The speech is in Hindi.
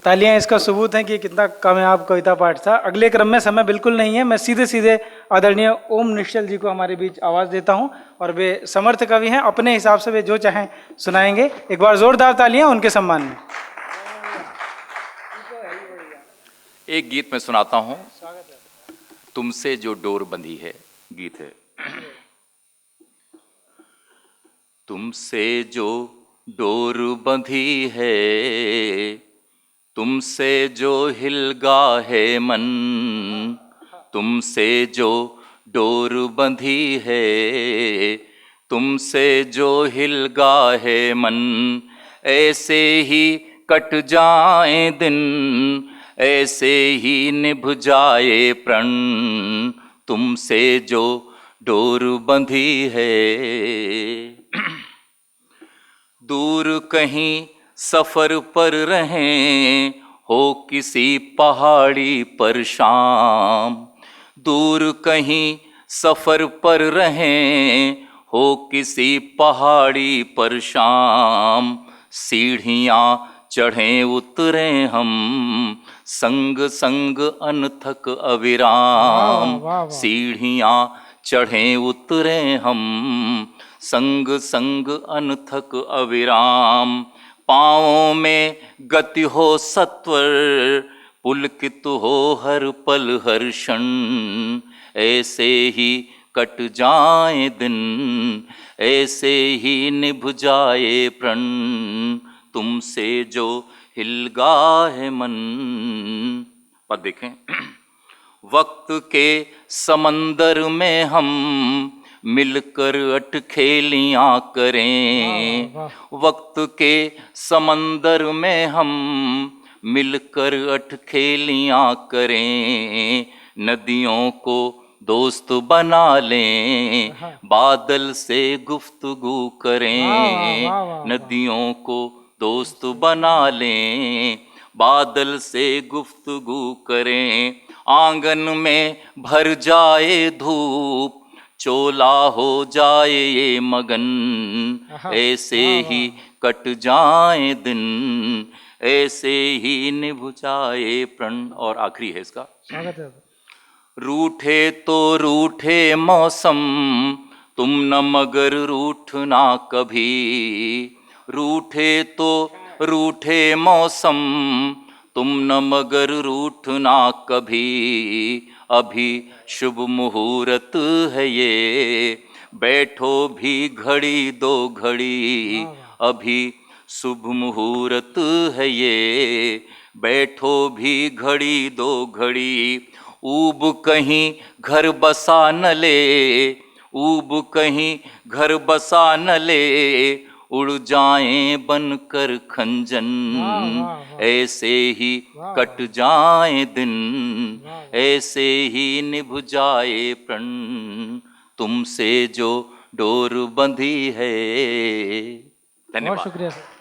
तालियां इसका सबूत हैं कि कितना कामयाब कविता पाठ था। अगले क्रम में समय बिल्कुल नहीं है, मैं सीधे सीधे आदरणीय ओम निश्चल जी को हमारे बीच आवाज देता हूं और वे समर्थ कवि हैं, अपने हिसाब से वे जो चाहें सुनाएंगे। एक बार जोरदार तालियां उनके सम्मान में। एक गीत मैं सुनाता हूं, तुमसे जो डोर बंधी है। गीत है। तुमसे जो डोर बंधी है, तुमसे जो हिलगा है मन, तुमसे जो डोर बंधी है, तुमसे जो हिलगा है मन, ऐसे ही कट जाए दिन, ऐसे ही निभ जाए प्रण, तुमसे जो डोर बंधी है। दूर कहीं सफर पर रहें, हो किसी पहाड़ी पर शाम, दूर कहीं सफर पर रहें, हो किसी पहाड़ी पर शाम, सीढ़ियाँ चढ़ें उतरें हम, संग संग अनथक अविराम, सीढ़ियाँ चढ़ें उतरें हम, संग संग अनथक अविराम, पाँवों में गति हो सत्वर, पुलकित हो हर पल हर क्षण, ऐसे ही कट जाए दिन, ऐसे ही निभ जाए प्रण, तुमसे जो हिलगा है मन। पर देखें, वक्त के समंदर में हम मिलकर अटखेलियाँ करें, वक्त के समंदर में हम मिलकर अटखेलियाँ करें, नदियों को दोस्त बना लें, बादल से गुफ्तगू करें, नदियों को दोस्त बना लें, बादल से गुफ्तगू करें, आंगन में भर जाए धूप, चोला हो जाए ये मगन, ऐसे ही कट जाए दिन, ऐसे ही निभ जाए प्रण। और आखिरी है इसका। रूठे तो रूठे मौसम, तुम न मगर रूठना कभी, रूठे तो रूठे मौसम, तुम न मगर रूठना कभी, अभी शुभ मुहूर्त है ये, बैठो भी घड़ी दो घड़ी, अभी शुभ मुहूर्त है ये, बैठो भी घड़ी दो घड़ी, ऊब कहीं घर बसा न ले, ऊब कहीं घर बसा न ले, उड़ जाएं बनकर खंजन, ऐसे ही कट जाएं दिन, ऐसे ही निभ जाए प्रण, तुमसे जो डोर बंधी है। धन्यवाद। बहुत शुक्रिया सर।